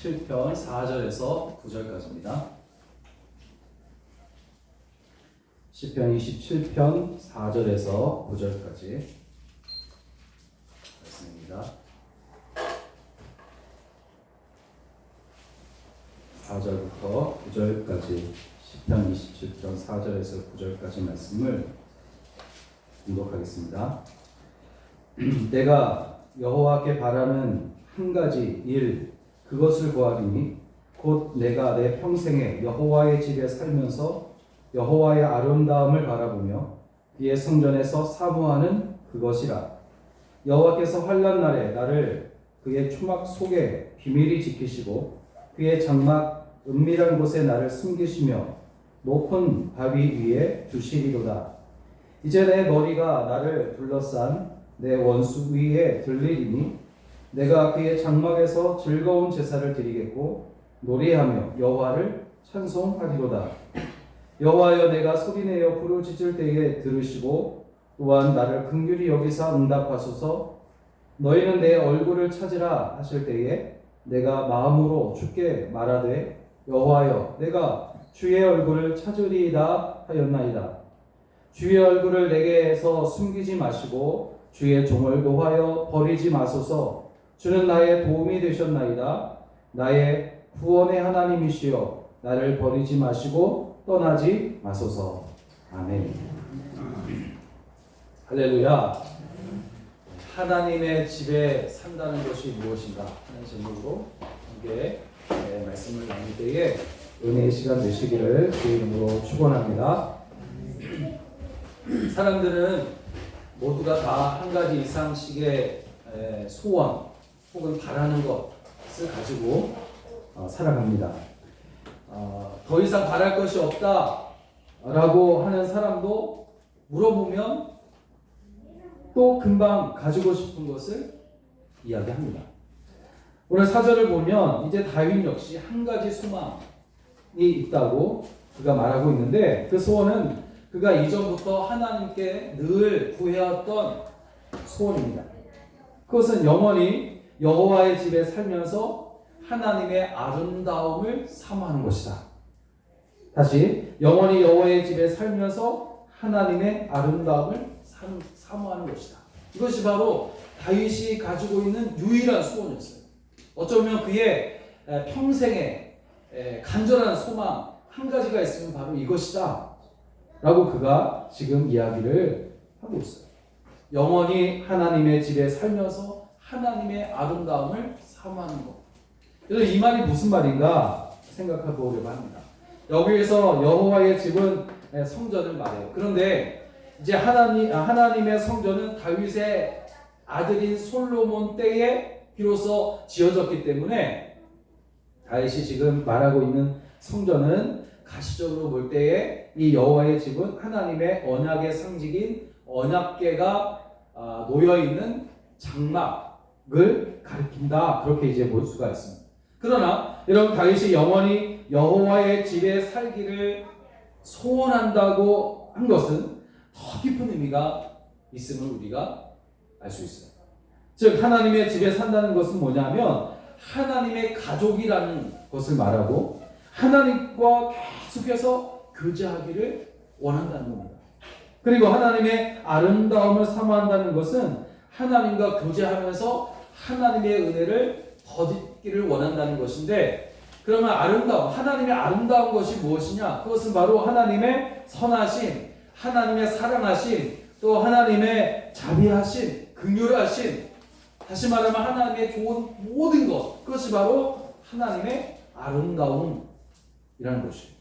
27편 4절에서 9절까지입니다. 시편 27편 4절에서 9절까지 말씀입니다. 4절부터 9절까지 시편 27편 4절에서 9절까지 말씀을 봉독하겠습니다. 내가 여호와께 바라는 한 가지 일 그것을 구하리니 곧 내가 내 평생에 여호와의 집에 살면서 여호와의 아름다움을 바라보며 그의 성전에서 사모하는 그것이라. 여호와께서 환난 날에 나를 그의 초막 속에 비밀히 지키시고 그의 장막 은밀한 곳에 나를 숨기시며 높은 바위 위에 두시리로다. 이제 내 머리가 나를 둘러싼 내 원수 위에 들리리니 내가 그의 장막에서 즐거운 제사를 드리겠고 노래하며 여호와를 찬송하리로다. 여호와여, 내가 소리내어 부르짖을 때에 들으시고 또한 나를 긍휼히 여기사 응답하소서. 너희는 내 얼굴을 찾으라 하실 때에 내가 마음으로 주께 말하되 여호와여, 내가 주의 얼굴을 찾으리이다 하였나이다. 주의 얼굴을 내게서 숨기지 마시고 주의 종을 도하여 버리지 마소서. 주는 나의 도움이 되셨나이다. 나의 구원의 하나님이시여, 나를 버리지 마시고 떠나지 마소서. 아멘. 할렐루야. 하나님의 집에 산다는 것이 무엇인가 하는 제목으로 함께 말씀을 나눌 때에 은혜의 시간 되시기를 주의 이름으로 축원합니다. 사람들은 모두가 다 한 가지 이상씩의 소원 혹은 바라는 것을 가지고 살아갑니다. 더 이상 바랄 것이 없다라고 하는 사람도 물어보면 또 금방 가지고 싶은 것을 이야기합니다. 오늘 사절을 보면 이제 다윗 역시 한 가지 소망이 있다고 그가 말하고 있는데 그 소원은 그가 이전부터 하나님께 늘 구해왔던 소원입니다. 그것은 영원히 여호와의 집에 살면서 하나님의 아름다움을 사모하는 것이다. 다시 영원히 여호와의 집에 살면서 하나님의 아름다움을 사모하는 것이다. 이것이 바로 다윗이 가지고 있는 유일한 소원이었어요. 어쩌면 그의 평생의 간절한 소망 한 가지가 있으면 바로 이것이다 라고 그가 지금 이야기를 하고 있어요. 영원히 하나님의 집에 살면서 하나님의 아름다움을 사모하는 것. 그래서 이 말이 무슨 말인가 생각해 보려고 합니다. 여기에서 여호와의 집은 성전을 말해요. 그런데 이제 하나님의 성전은 다윗의 아들인 솔로몬 때에 비로소 지어졌기 때문에 다윗이 지금 말하고 있는 성전은 가시적으로 볼 때에 이 여호와의 집은 하나님의 언약의 상징인 언약궤가 놓여있는 장막을 가리킨다. 그렇게 이제 볼 수가 있습니다. 그러나 여러분, 다윗이 영원히 여호와의 집에 살기를 소원한다고 한 것은 더 깊은 의미가 있음을 우리가 알 수 있어요. 즉 하나님의 집에 산다는 것은 뭐냐면 하나님의 가족이라는 것을 말하고 하나님과 계속해서 교제하기를 원한다는 겁니다. 그리고 하나님의 아름다움을 사모한다는 것은 하나님과 교제하면서 하나님의 은혜를 더짓기를 원한다는 것인데, 그러면 하나님의 아름다운 것이 무엇이냐? 그것은 바로 하나님의 선하심, 하나님의 사랑하심, 또 하나님의 자비하심, 긍휼하심, 다시 말하면 하나님의 좋은 모든 것, 그것이 바로 하나님의 아름다움이라는 것이에요.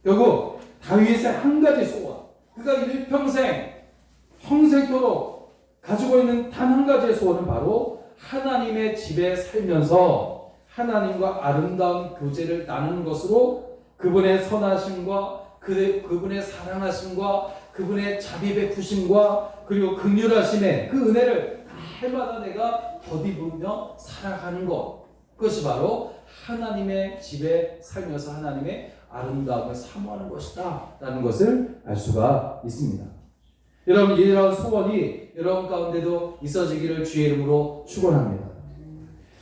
결국 다윗의 한 가지 소원, 그가 일평생 평생토록 가지고 있는 단 한 가지의 소원은 바로 하나님의 집에 살면서 하나님과 아름다운 교제를 나누는 것으로 그분의 선하심과 그분의 사랑하심과 그분의 자비 베푸심과 그리고 긍휼하심의 그 은혜를 날마다 내가 덧입으며 살아가는 것, 그것이 바로 하나님의 집에 살면서 하나님의 아름다움을 사모하는 것이다 라는 것을 알 수가 있습니다. 여러분, 이런 소원이 여러분 가운데도 있어지기를 주의 이름으로 축원합니다.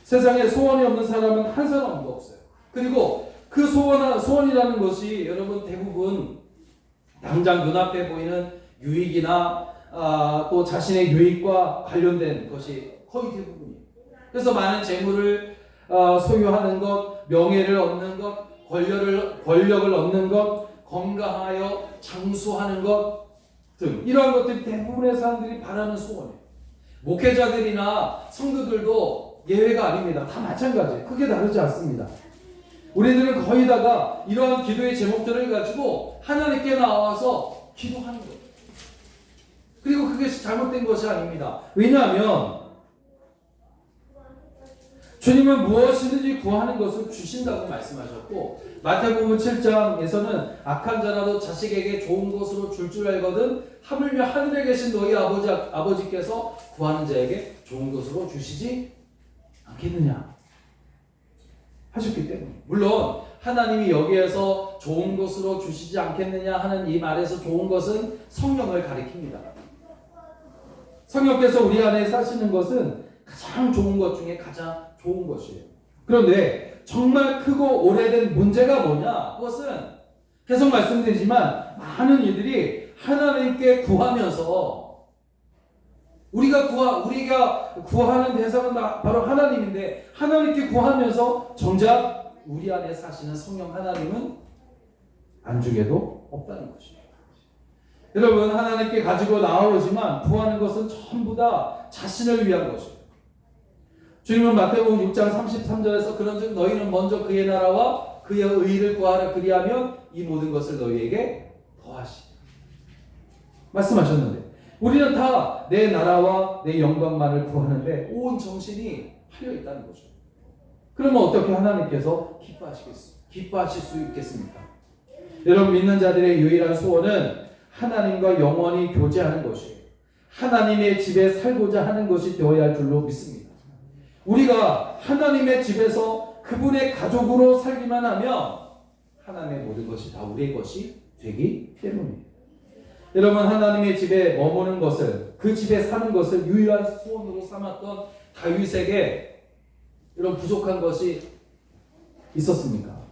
세상에 소원이 없는 사람은 한 사람도 없어요. 그리고 그 소원이라는 것이 여러분 대부분 당장 눈앞에 보이는 유익이나 또 자신의 유익과 관련된 것이 거의 대부분이에요. 그래서 많은 재물을 소유하는 것, 명예를 얻는 것, 권력을 얻는 것, 건강하여 장수하는 것 등 이러한 것들이 대부분의 사람들이 바라는 소원이에요. 목회자들이나 성도들도 예외가 아닙니다. 다 마찬가지예요. 크게 다르지 않습니다. 우리들은 거의 다가 이러한 기도의 제목들을 가지고 하나님께 나와서 기도하는 거예요. 그리고 그게 잘못된 것이 아닙니다. 왜냐하면 주님은 무엇이든지 구하는 것을 주신다고 말씀하셨고, 마태복음 7장에서는 악한 자라도 자식에게 좋은 것으로 줄 알거든 하물며 하늘에 계신 너희 아버지께서 구하는 자에게 좋은 것으로 주시지 않겠느냐 하셨기 때문에, 물론 하나님이 여기에서 좋은 것으로 주시지 않겠느냐 하는 이 말에서 좋은 것은 성령을 가리킵니다. 성령께서 우리 안에 사시는 것은 가장 좋은 것 중에 가장 좋은 것이에요. 그런데 정말 크고 오래된 문제가 뭐냐? 그것은 계속 말씀드리지만 많은 이들이 하나님께 구하면서 우리가 구하는 대상은 바로 하나님인데, 하나님께 구하면서 정작 우리 안에 사시는 성령 하나님은 안중에도 없다는 것입니다. 여러분, 하나님께 가지고 나오지만 구하는 것은 전부 다 자신을 위한 것이에요. 주님은 마태복음 6장 33절에서 그런즉 너희는 먼저 그의 나라와 그의 의를 구하라, 그리하면 이 모든 것을 너희에게 더하시리라 말씀하셨는데, 우리는 다 내 나라와 내 영광만을 구하는데 온 정신이 팔려 있다는 거죠. 그러면 어떻게 하나님께서 기뻐하실 수 있겠습니까? 여러분, 믿는 자들의 유일한 소원은 하나님과 영원히 교제하는 것이에요. 하나님의 집에 살고자 하는 것이 되어야 할 줄로 믿습니다. 우리가 하나님의 집에서 그분의 가족으로 살기만 하면 하나님의 모든 것이 다 우리의 것이 되기 때문이에요. 여러분, 하나님의 집에 머무는 것을, 그 집에 사는 것을 유일한 소원으로 삼았던 다윗에게 이런 부족한 것이 있었습니까?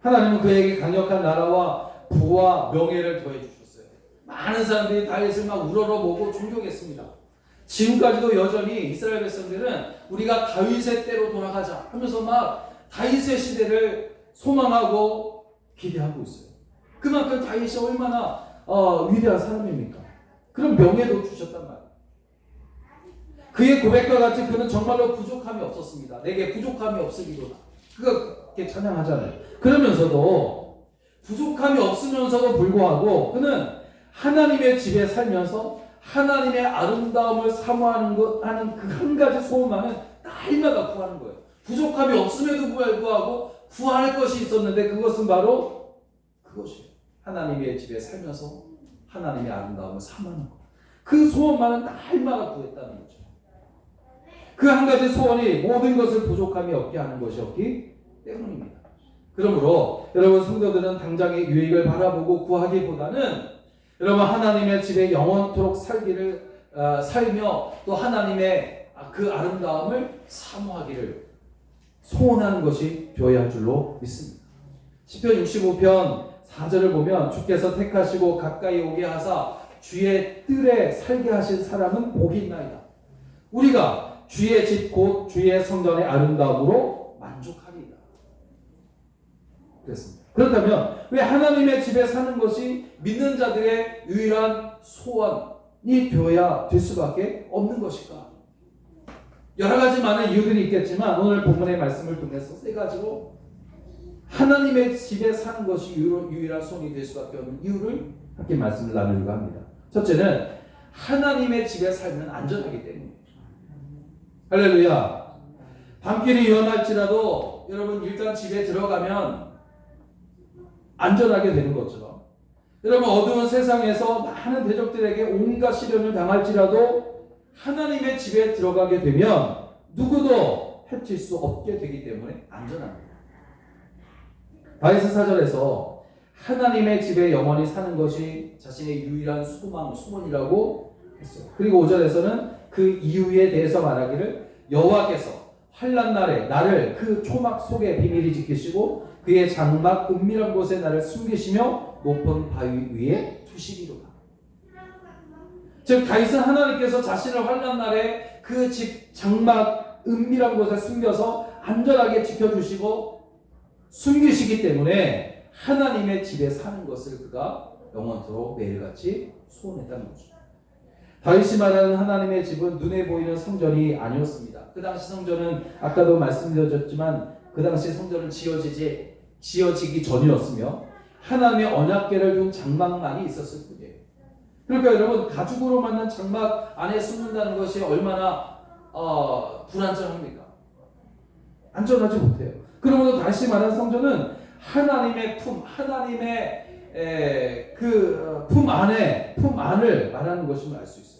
하나님은 그에게 강력한 나라와 부와 명예를 더해 주셨어요. 많은 사람들이 다윗을 막 우러러보고 존경했습니다. 지금까지도 여전히 이스라엘 백성들은 우리가 다윗의 때로 돌아가자 하면서 막 다윗의 시대를 소망하고 기대하고 있어요. 그만큼 다윗이 얼마나 위대한 사람입니까? 그런 명예도 주셨단 말이에요. 그의 고백과 같이 그는 정말로 부족함이 없었습니다. 내게 부족함이 없으리로다. 그렇게 찬양하잖아요. 그러면서도 부족함이 없으면서도 불구하고 그는 하나님의 집에 살면서 하나님의 아름다움을 사모하는 것 하는 그 한 가지 소원만은 날마다 구하는 거예요. 부족함이 없음에도 불구하고 구할 것이 있었는데 그것은 바로 그것이에요. 하나님의 집에 살면서 하나님의 아름다움을 사모하는 것. 그 소원만은 날마다 구했다는 거죠. 그 한 가지 소원이 모든 것을 부족함이 없게 하는 것이었기 때문입니다. 그러므로 여러분 성도들은 당장의 유익을 바라보고 구하기보다는 여러분 하나님의 집에 영원토록 살며 또 하나님의 그 아름다움을 사모하기를 소원하는 것이 되어야 할 줄로 믿습니다. 시편 65편 4절을 보면 주께서 택하시고 가까이 오게 하사 주의 뜰에 살게 하신 사람은 복이 있나이다. 우리가 주의 집 곧 주의 성전의 아름다움으로 만족하리이다. 그랬습니다. 그렇다면 왜 하나님의 집에 사는 것이 믿는 자들의 유일한 소원이 되어야 될 수밖에 없는 것일까? 여러 가지 많은 이유들이 있겠지만 오늘 본문의 말씀을 통해서 세 가지로 하나님의 집에 사는 것이 유일한 소원이 될 수밖에 없는 이유를 함께 말씀을 나누려고 합니다. 첫째는 하나님의 집에 살면 안전하기 때문입니다. 할렐루야. 밤길이 위험할지라도 여러분 일단 집에 들어가면 안전하게 되는 것처럼 여러분 어두운 세상에서 많은 대적들에게 온갖 시련을 당할지라도 하나님의 집에 들어가게 되면 누구도 해칠 수 없게 되기 때문에 안전합니다. 다윗은 4절에서 하나님의 집에 영원히 사는 것이 자신의 유일한 소원이라고 했어요. 그리고 5절에서는 그 이유에 대해서 말하기를 여호와께서 환난 날에 나를 그 초막 속에 비밀히 지키시고 그의 장막 은밀한 곳에 나를 숨기시며 높은 바위 위에 두시리로다. 즉 다윗은 하나님께서 자신을 환난 날에 그 집 장막 은밀한 곳에 숨겨서 안전하게 지켜주시고 숨기시기 때문에 하나님의 집에 사는 것을 그가 영원토록 매일같이 소원했다는 거죠. 다윗이 말하는 하나님의 집은 눈에 보이는 성전이 아니었습니다. 그 당시 성전은 아까도 말씀드렸지만 그 당시 성전은 지어지기 전이었으며 하나님의 언약궤를 둔 장막만이 있었을 뿐이에요. 그러니까 여러분 가죽으로 만든 장막 안에 숨는다는 것이 얼마나 불안정합니까? 안전하지 못해요. 그러므로 다시 말한 성전은 하나님의 품, 하나님의 품 안을 말하는 것임을 알 수 있어요.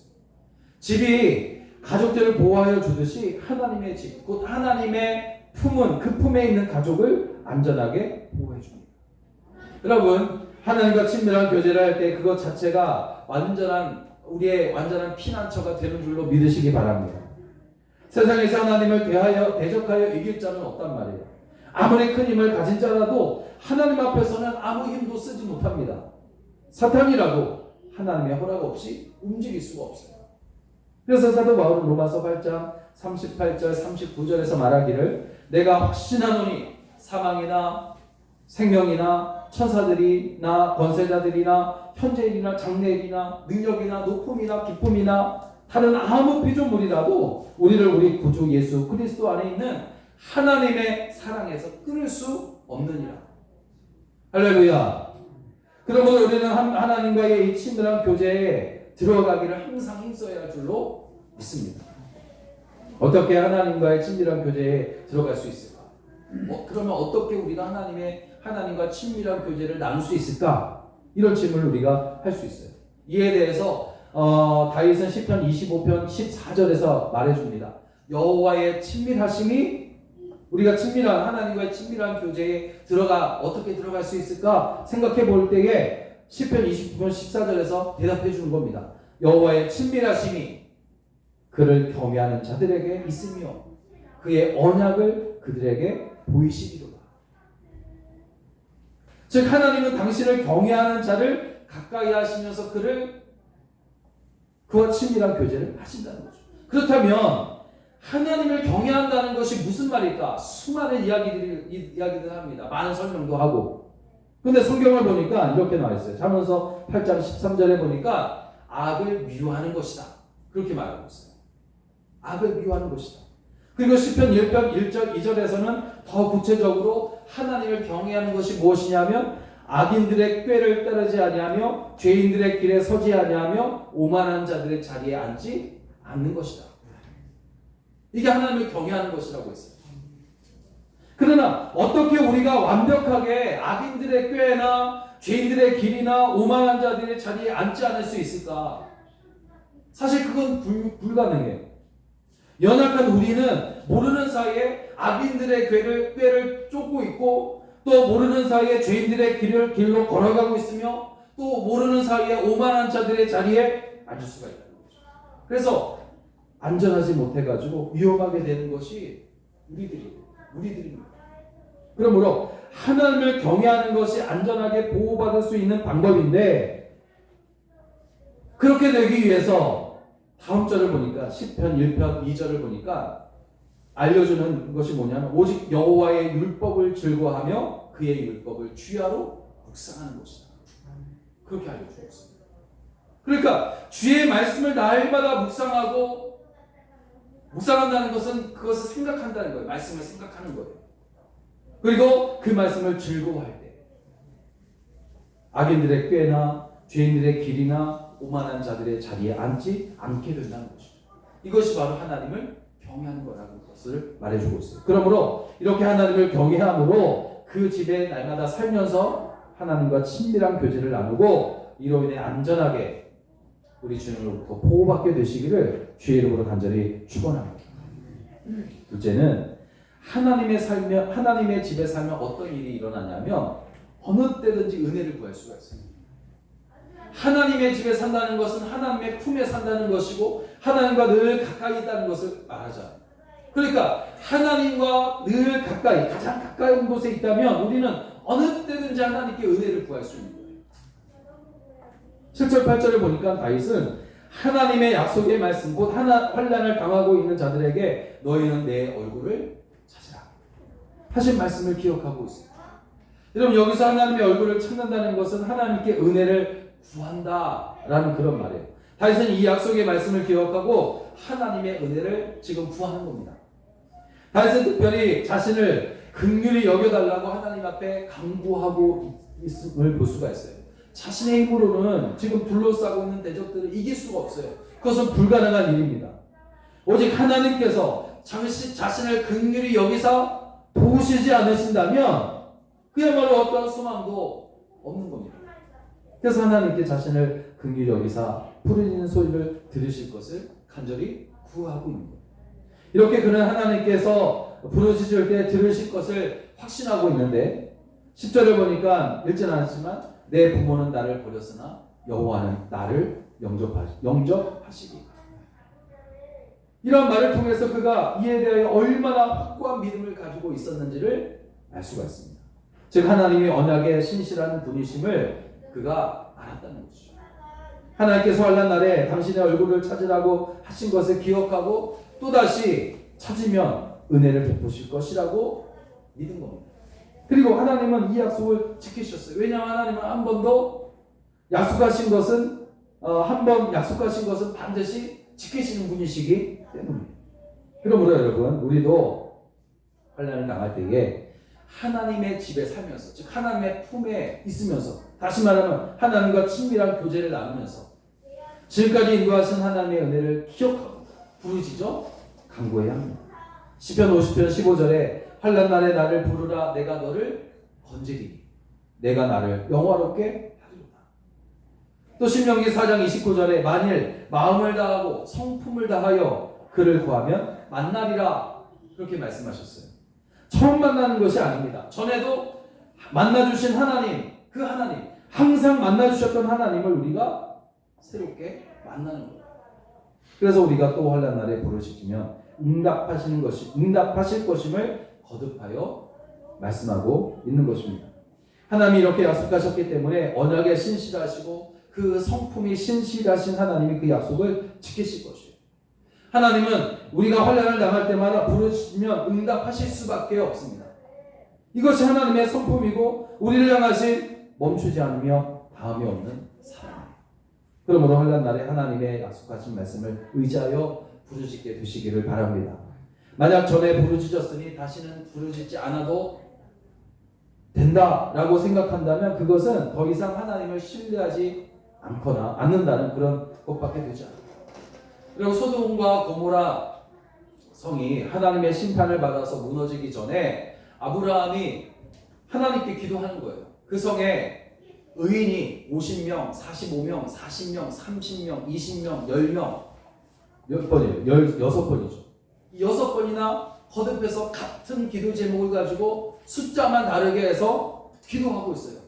집이 가족들을 보호하여 주듯이 하나님의 집, 곧 하나님의 품은 그 품에 있는 가족을 안전하게 보호해 줍니다. 여러분, 하나님과 친밀한 교제를 할 때 그것 자체가 우리의 완전한 피난처가 되는 줄로 믿으시기 바랍니다. 세상에서 하나님을 대적하여 이길 자는 없단 말이에요. 아무리 큰 힘을 가진 자라도 하나님 앞에서는 아무 힘도 쓰지 못합니다. 사탄이라도 하나님의 허락 없이 움직일 수가 없어요. 그래서 사도 바울은 로마서 8장 38절 39절에서 말하기를 내가 확신하노니 사망이나 생명이나 천사들이나 권세자들이나 현재일이나 장래일이나 능력이나 높음이나 기쁨이나 다른 아무 피조물이라도 우리를 우리 구주 예수 그리스도 안에 있는 하나님의 사랑에서 끊을 수 없느니라. 할렐루야. 그러므로 우리는 하나님과의 이 친밀한 교제에 들어가기를 항상 힘써야 할 줄로 믿습니다. 어떻게 하나님과의 친밀한 교제에 들어갈 수 있을까? 그러면 어떻게 우리가 하나님과 친밀한 교제를 나눌 수 있을까? 이런 질문을 우리가 할 수 있어요. 이에 대해서 다윗은 시편 25편 14절에서 말해줍니다. 여호와의 친밀하심이 우리가 하나님과의 친밀한 교제에 어떻게 들어갈 수 있을까 생각해 볼 때에 시편 29편 14절에서 대답해 주는 겁니다. 여호와의 친밀하심이 그를 경외하는 자들에게 있으며 그의 언약을 그들에게 보이시리로다. 즉 하나님은 당신을 경외하는 자를 가까이 하시면서 그와 친밀한 교제를 하신다는 거죠. 그렇다면 하나님을 경외한다는 것이 무슨 말일까? 수많은 이야기들 합니다. 많은 설명도 하고. 근데 성경을 보니까 이렇게 나와 있어요. 잠언서 8장 13절에 보니까 악을 미워하는 것이다. 그렇게 말하고 있어요. 악을 미워하는 것이다. 그리고 시편 1편 1절 2절에서는 더 구체적으로 하나님을 경외하는 것이 무엇이냐면 악인들의 꾀를 따르지 아니하며 죄인들의 길에 서지 아니하며 오만한 자들의 자리에 앉지 않는 것이다. 이게 하나님을 경외하는 것이라고 했어요. 그러나 어떻게 우리가 완벽하게 악인들의 꾀나 죄인들의 길이나 오만한 자들의 자리에 앉지 않을 수 있을까? 사실 그건 불가능해요. 연약한 우리는 모르는 사이에 악인들의 꾀를 쫓고 있고 또 모르는 사이에 죄인들의 길로 걸어가고 있으며 또 모르는 사이에 오만한 자들의 자리에 앉을 수가 있다는 거죠. 그래서 안전하지 못해가지고 위험하게 되는 것이 우리들입니다. 그러므로 하나님을 경외하는 것이 안전하게 보호받을 수 있는 방법인데 그렇게 되기 위해서 다음 절을 보니까 시편 1편 2절을 보니까 알려주는 것이 뭐냐면 오직 여호와의 율법을 즐거워하며 그의 율법을 주야로 묵상하는 것이다. 그렇게 알려주고 있습니다. 그러니까 주의 말씀을 날마다 묵상한다는 것은 그것을 생각한다는 거예요. 말씀을 생각하는 거예요. 그리고 그 말씀을 즐거워할 때 악인들의 꾀나 죄인들의 길이나 오만한 자들의 자리에 앉지 않게 된다는 것이죠. 이것이 바로 하나님을 경외하는 거라는 것을 말해주고 있어요. 그러므로 이렇게 하나님을 경외함으로 그 집에 날마다 살면서 하나님과 친밀한 교제를 나누고 이로 인해 안전하게 우리 주님으로부터 보호받게 되시기를 주의 이름으로 간절히 축원합니다. 둘째는 하나님의 집에 살면 어떤 일이 일어나냐면 어느 때든지 은혜를 구할 수가 있어요. 하나님의 집에 산다는 것은 하나님의 품에 산다는 것이고 하나님과 늘 가까이 있다는 것을 말하잖아요. 그러니까 하나님과 늘 가까이, 가장 가까운 곳에 있다면 우리는 어느 때든지 하나님께 은혜를 구할 수 있는 거예요. 7절 8절을 보니까 다윗은 하나님의 약속의 말씀, 곧 환난을 당하고 있는 자들에게 너희는 내 얼굴을 찾으라 하신 말씀을 기억하고 있습니다. 여러분, 여기서 하나님의 얼굴을 찾는다는 것은 하나님께 은혜를 구한다라는 그런 말이에요. 다윗은 이 약속의 말씀을 기억하고 하나님의 은혜를 지금 구하는 겁니다. 다윗은 특별히 자신을 긍휼히 여겨달라고 하나님 앞에 간구하고 있음을 볼 수가 있어요. 자신의 힘으로는 지금 둘러싸고 있는 대적들을 이길 수가 없어요. 그것은 불가능한 일입니다. 오직 하나님께서 자신을 긍휼히 여기사 도우시지 않으신다면 그야말로 어떠한 소망도 없는 겁니다. 그래서 하나님께 자신을 긍휼히 여기사 부르짖는 소리를 들으실 것을 간절히 구하고 있는 거예요. 이렇게 그는 하나님께서 부르짖을 때 들으실 것을 확신하고 있는데 10절을 보니까 읽지는 않았지만 내 부모는 나를 버렸으나 여호와는 나를 영접하시리. 이런 말을 통해서 그가 이에 대하여 얼마나 확고한 믿음을 가지고 있었는지를 알 수가 있습니다. 즉 하나님이 언약의 신실한 분이심을 그가 알았다는 것이죠. 하나님께서 환난 날에 당신의 얼굴을 찾으라고 하신 것을 기억하고 또다시 찾으면 은혜를 베푸실 것이라고 믿은 겁니다. 그리고 하나님은 이 약속을 지키셨어요. 왜냐하면 하나님은 한 번도 약속하신 것은 반드시 지키시는 분이시기 때문입니다. 그러므로 여러분, 우리도 환난을 당할 때에 하나님의 집에 살면서, 즉 하나님의 품에 있으면서, 다시 말하면 하나님과 친밀한 교제를 나누면서 지금까지 인도하신 하나님의 은혜를 기억하고 부르짖어 간구해야 합니다. 시편 50편 15절에 환난 날에 나를 부르라 내가 너를 건지리니 내가 나를 영화롭게 하리로다. 또 신명기 4장 29절에 만일 마음을 다하고 성품을 다하여 그를 구하면 만나리라 그렇게 말씀하셨어요. 처음 만나는 것이 아닙니다. 전에도 만나주신 하나님, 그 하나님, 항상 만나주셨던 하나님을 우리가 새롭게 만나는 거예요. 그래서 우리가 또 환난 날에 부르짖으면 응답하실 것임을 거듭하여 말씀하고 있는 것입니다. 하나님이 이렇게 약속하셨기 때문에 언약에 신실하시고 그 성품이 신실하신 하나님이 그 약속을 지키실 것이에요. 하나님은 우리가 환난을 당할 때마다 부르짖으면 응답하실 수밖에 없습니다. 이것이 하나님의 성품이고 우리를 향하신 멈추지 않으며 다음이 없는 사랑이에요. 그러므로 환난 날에 하나님의 약속하신 말씀을 의지하여 부르짖게 되시기를 바랍니다. 만약 전에 부르짖었으니 다시는 부르짖지 않아도 된다라고 생각한다면 그것은 더 이상 하나님을 신뢰하지 않는다는 그런 것밖에 되지 않아요. 그리고 소돔과 고모라 성이 하나님의 심판을 받아서 무너지기 전에 아브라함이 하나님께 기도하는 거예요. 그 성에 의인이 50명, 45명, 40명, 30명, 20명, 10명 몇 번이에요? 16번이죠. 6번이나 거듭해서 같은 기도 제목을 가지고 숫자만 다르게 해서 기도하고 있어요.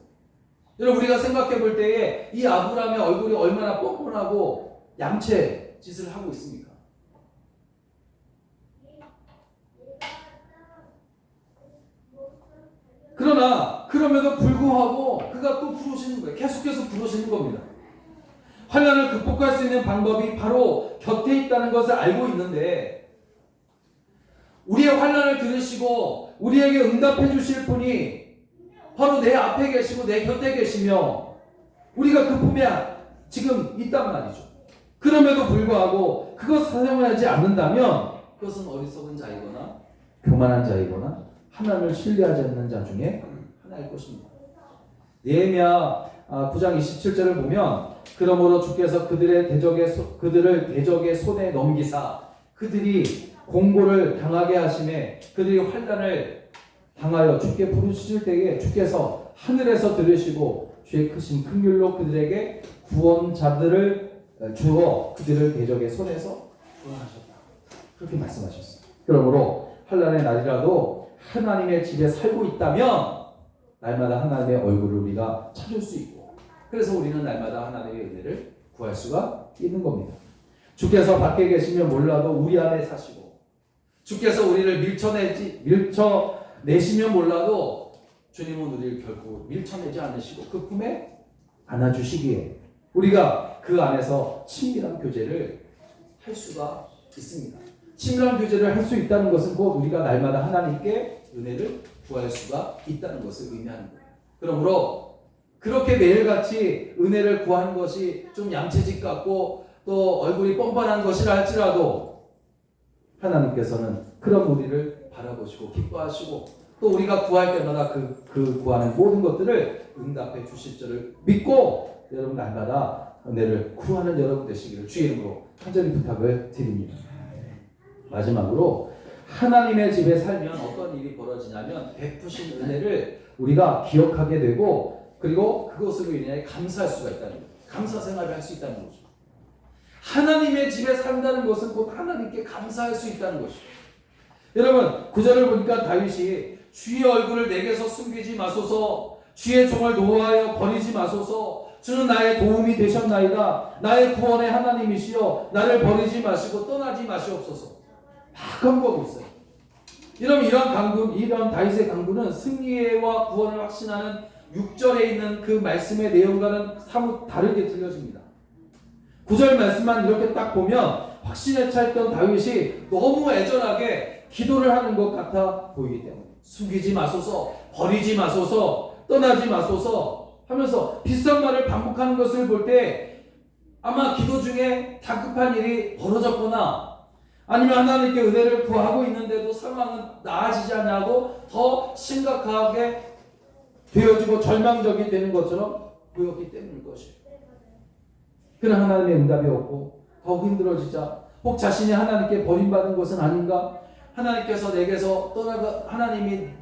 여러분, 우리가 생각해 볼 때에 이 아브라함의 얼굴이 얼마나 뻔뻔하고 얌체 짓을 하고 있습니까? 그럼에도 불구하고 그가 또 부르시는 거예요. 계속해서 부르시는 겁니다. 환난을 극복할 수 있는 방법이 바로 곁에 있다는 것을 알고 있는데 우리의 환난을 들으시고 우리에게 응답해 주실 분이 바로 내 앞에 계시고 내 곁에 계시며 우리가 그 품에 지금 있단 말이죠. 그럼에도 불구하고 그것을 사용하지 않는다면 그것은 어리석은 자이거나 교만한 자이거나 하나님을 신뢰하지 않는 자 중에 하나일 것입니다. 예레미야 9장 27절을 보면 그러므로 주께서 그들을 대적의 손에 넘기사 그들이 공고를 당하게 하심에 그들이 환난을 당하여 주께 부르짖을 때에 주께서 하늘에서 들으시고 주의 크신 긍휼로 그들에게 구원자들을 주어 그들을 대적의 손에서 구원하셨다. 그렇게 말씀하셨어요. 그러므로 환난의 날이라도 하나님의 집에 살고 있다면 날마다 하나님의 얼굴을 우리가 찾을 수 있고 그래서 우리는 날마다 하나님의 은혜를 구할 수가 있는 겁니다. 주께서 밖에 계시면 몰라도 우리 안에 사시고 주께서 우리를 밀쳐내시면 몰라도 주님은 우리를 결코 밀쳐내지 않으시고 그 품에 안아주시기에 우리가 그 안에서 친밀한 교제를 할 수가 있습니다. 친밀한 교제를 할 수 있다는 것은 곧 우리가 날마다 하나님께 은혜를 구할 수가 있다는 것을 의미하는 거예요. 그러므로 그렇게 매일같이 은혜를 구하는 것이 좀 양체질 같고 또 얼굴이 뻔뻔한 것이라 할지라도 하나님께서는 그런 우리를 바라보시고 기뻐하시고 또 우리가 구할 때마다 그 구하는 모든 것들을 응답해 주실 줄을 믿고 여러분 날마다 은혜를 구하는 여러분 되시기를 주의 이름으로 간절히 부탁을 드립니다. 마지막으로 하나님의 집에 살면 어떤 일이 벌어지냐면 베푸신 은혜를 우리가 기억하게 되고 그리고 그것으로 인해 감사할 수가 있다는 거예요. 감사 생활을 할 수 있다는 거죠. 하나님의 집에 산다는 것은 곧 하나님께 감사할 수 있다는 것이죠. 여러분 9절을 보니까 다윗이 주의 얼굴을 내게서 숨기지 마소서 주의 종을 노하여 버리지 마소서 주는 나의 도움이 되셨나이다 나의 구원의 하나님이시여 나를 버리지 마시고 떠나지 마시옵소서 막 간구하고 있어요. 이런 다윗의 간구는 승리와 구원을 확신하는 6절에 있는 그 말씀의 내용과는 사뭇 다르게 들려집니다. 9절 말씀만 이렇게 딱 보면 확신에 찼던 다윗이 너무 애절하게 기도를 하는 것 같아 보이기 때문에 숨기지 마소서, 버리지 마소서, 떠나지 마소서 하면서 비슷한 말을 반복하는 것을 볼 때 아마 기도 중에 다급한 일이 벌어졌거나 아니면 하나님께 은혜를 구하고 있는데도 상황은 나아지지 않냐고 더 심각하게 되어지고 절망적이 되는 것처럼 보였기 때문일 것이에요. 그런 하나님의 응답이 없고 더욱 힘들어지자 혹 자신이 하나님께 버림받은 것은 아닌가? 하나님이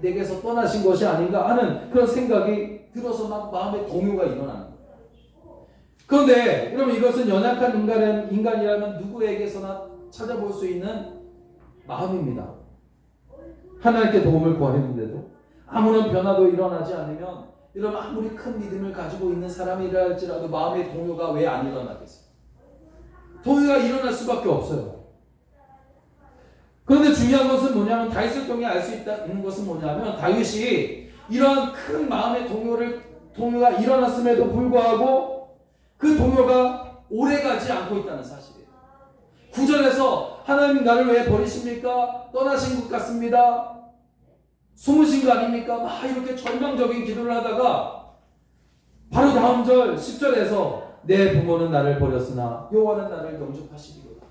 내게서 떠나신 것이 아닌가 하는 그런 생각이 들어서 막 마음의 동요가 일어나는 거예요. 그런데 여러분 이것은 연약한 인간이라면 누구에게서나 찾아볼 수 있는 마음입니다. 하나님께 도움을 구하는데도 아무런 변화도 일어나지 않으면 여러분 아무리 큰 믿음을 가지고 있는 사람이라 할지라도 마음의 동요가 왜 안 일어나겠어요? 동요가 일어날 수밖에 없어요. 그런데 중요한 것은 뭐냐면 다윗을 통해 알 수 있는 것은 뭐냐면 다윗이 이런 큰 마음의 동요가 일어났음에도 불구하고 그 동요가 오래가지 않고 있다는 사실이에요. 9절에서 하나님 나를 왜 버리십니까? 떠나신 것 같습니다. 숨으신 거 아닙니까? 막 이렇게 절망적인 기도를 하다가 바로 다음 절 10절에서 내 부모는 나를 버렸으나 여호와는 나를 영접하시리로다.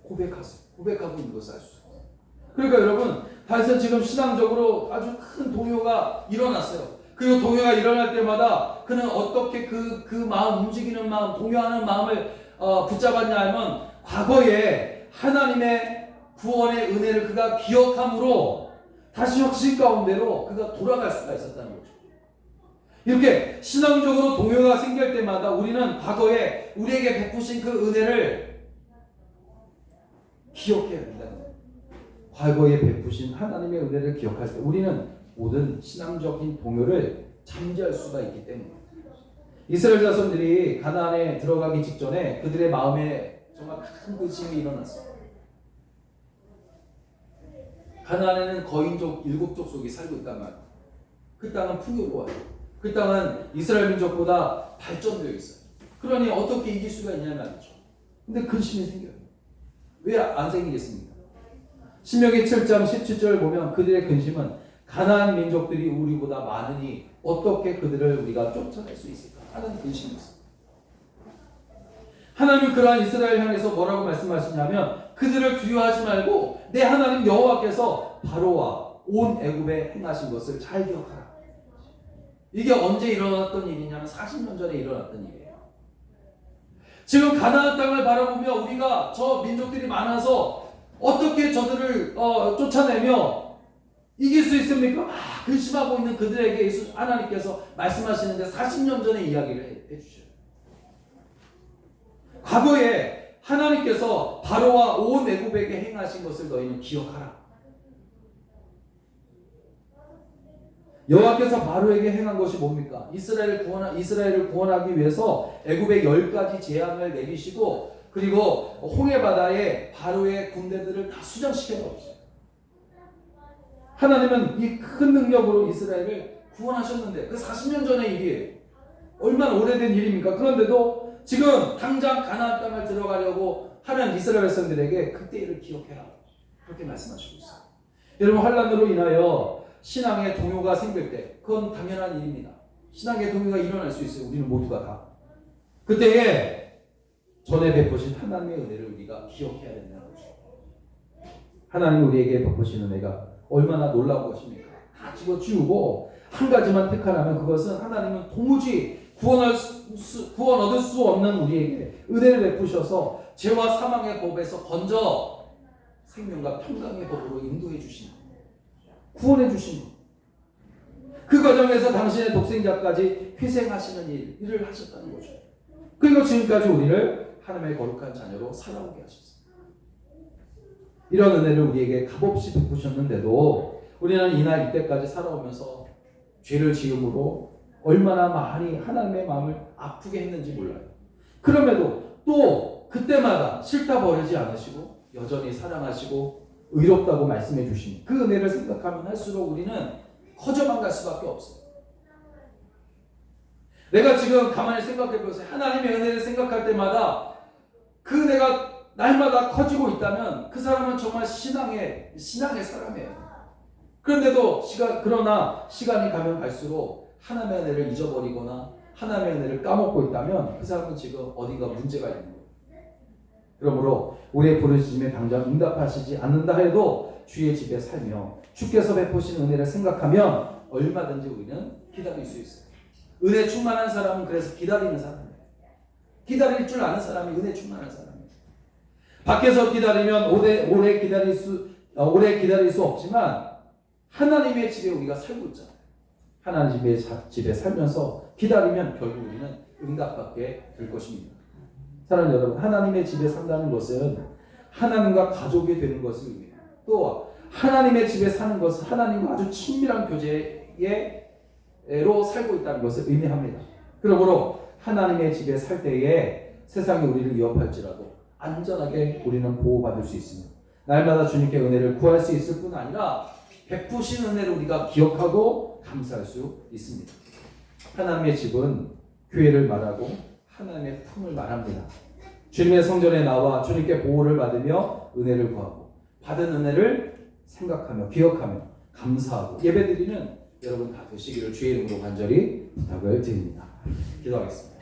고백하고 있는 것을 알 수 있어요. 그러니까 여러분 다윗은 지금 신앙적으로 아주 큰 동요가 일어났어요. 그리고 동요가 일어날 때마다 그는 어떻게 그 마음 움직이는 마음 동요하는 마음을 붙잡았냐 하면 과거에 하나님의 구원의 은혜를 그가 기억함으로 다시 확신 가운데로 그가 돌아갈 수가 있었다는 거죠. 이렇게 신앙적으로 동요가 생길 때마다 우리는 과거에 우리에게 베푸신 그 은혜를 기억해야 된다는 거예요. 과거에 베푸신 하나님의 은혜를 기억할 때 우리는 모든 신앙적인 동요를 잠재할 수가 있기 때문입니다. 이스라엘 자손들이 가나안에 들어가기 직전에 그들의 마음에 정말 큰 근심이 일어났어요. 가나안에는 거인족 7족속이 살고 있단 말이에요. 그 땅은 풍요로워요. 그 땅은 이스라엘 민족보다 발전되어 있어요. 그러니 어떻게 이길 수가 있냐는 말이죠. 근데 근심이 생겨요. 왜 안 생기겠습니까? 신명기 7장 17절 보면 그들의 근심은 가나안 민족들이 우리보다 많으니 어떻게 그들을 우리가 쫓아낼 수 있을까 하는 근심이 있어요. 하나님은 그러한 이스라엘 향해서 뭐라고 말씀하시냐면 그들을 두려워하지 말고 내 하나님 여호와께서 바로와 온 애굽에 행하신 것을 잘 기억하라. 이게 언제 일어났던 일이냐면 40년 전에 일어났던 일이에요. 지금 가나안 땅을 바라보며 우리가 저 민족들이 많아서 어떻게 저들을 쫓아내며 이길 수 있습니까? 근심하고 있는 그들에게 하나님께서 말씀하시는데 40년 전에 이야기를 해주셔요. 과거에 하나님께서 바로와 온 애굽에게 행하신 것을 너희는 기억하라. 여호와께서 바로에게 행한 것이 뭡니까? 이스라엘을 구원하기 위해서 애굽에 10가지 재앙을 내리시고 그리고 홍해 바다에 바로의 군대들을 다 수장시켜 버렸어요. 하나님은 이 큰 능력으로 이스라엘을 구원하셨는데 그 40년 전의 일이에요. 얼마나 오래된 일입니까? 그런데도 지금 당장 가나안 땅을 들어가려고 하는 이스라엘 백성들에게 그때 일을 기억해라. 그렇게 말씀하시고 있어요. 여러분, 환난으로 인하여 신앙의 동요가 생길 때 그건 당연한 일입니다. 신앙의 동요가 일어날 수 있어요. 우리는 모두가 다. 그때에 전에 베푸신 하나님의 은혜를 우리가 기억해야 된다는 거죠. 하나님 우리에게 베푸신 은혜가 얼마나 놀라운 것입니까? 다 집어치우고 한 가지만 택하라면 그것은 하나님은 도무지 구원 얻을 수 없는 우리에게 은혜를 베푸셔서 죄와 사망의 법에서 건져 생명과 평강의 법으로 인도해 주신 것, 구원해 주신 것. 그 과정에서 당신의 독생자까지 희생하시는 일을 하셨다는 거죠. 그리고 지금까지 우리를 하나님의 거룩한 자녀로 살아오게 하셨어요. 이런 은혜를 우리에게 값없이 베푸셨는데도 우리는 이날 이때까지 살아오면서 죄를 지음으로 얼마나 많이 하나님의 마음을 아프게 했는지 몰라요. 그럼에도 또 그때마다 싫다 버리지 않으시고 여전히 사랑하시고 의롭다고 말씀해 주시니 그 은혜를 생각하면 할수록 우리는 커져만 갈 수밖에 없어요. 내가 지금 가만히 생각해 보세요. 하나님의 은혜를 생각할 때마다 그 은혜가 날마다 커지고 있다면 그 사람은 정말 신앙의 사람이에요. 그러나 시간이 가면 갈수록 하나님의 은혜를 잊어버리거나 하나님의 은혜를 까먹고 있다면 그 사람은 지금 어디가 문제가 있는 거예요. 그러므로 우리의 부르짖음에 당장 응답하시지 않는다 해도 주의 집에 살며 주께서 베푸신 은혜를 생각하면 얼마든지 우리는 기다릴 수 있어요. 은혜 충만한 사람은 그래서 기다리는 사람이에요. 기다릴 줄 아는 사람이 은혜 충만한 사람이에요. 밖에서 기다리면 오래 기다릴 수 없지만 하나님의 집에 우리가 살고 있잖아요. 하나님의 집에 살면서 기다리면 결국 우리는 응답받게 될 것입니다. 사랑하는 여러분, 하나님의 집에 산다는 것은 하나님과 가족이 되는 것을 의미해요. 또 하나님의 집에 사는 것은 하나님과 아주 친밀한 교제로 살고 있다는 것을 의미합니다. 그러므로 하나님의 집에 살 때에 세상이 우리를 위협할지라도 안전하게 우리는 보호받을 수 있습니다. 날마다 주님께 은혜를 구할 수 있을 뿐 아니라 베푸신 은혜를 우리가 기억하고 감사할 수 있습니다. 하나님의 집은 교회를 말하고 하나님의 품을 말합니다. 주님의 성전에 나와 주님께 보호를 받으며 은혜를 구하고 받은 은혜를 생각하며 기억하며 감사하고 예배드리는 여러분 다 되시기를 주의 이름으로 간절히 부탁을 드립니다. 기도하겠습니다.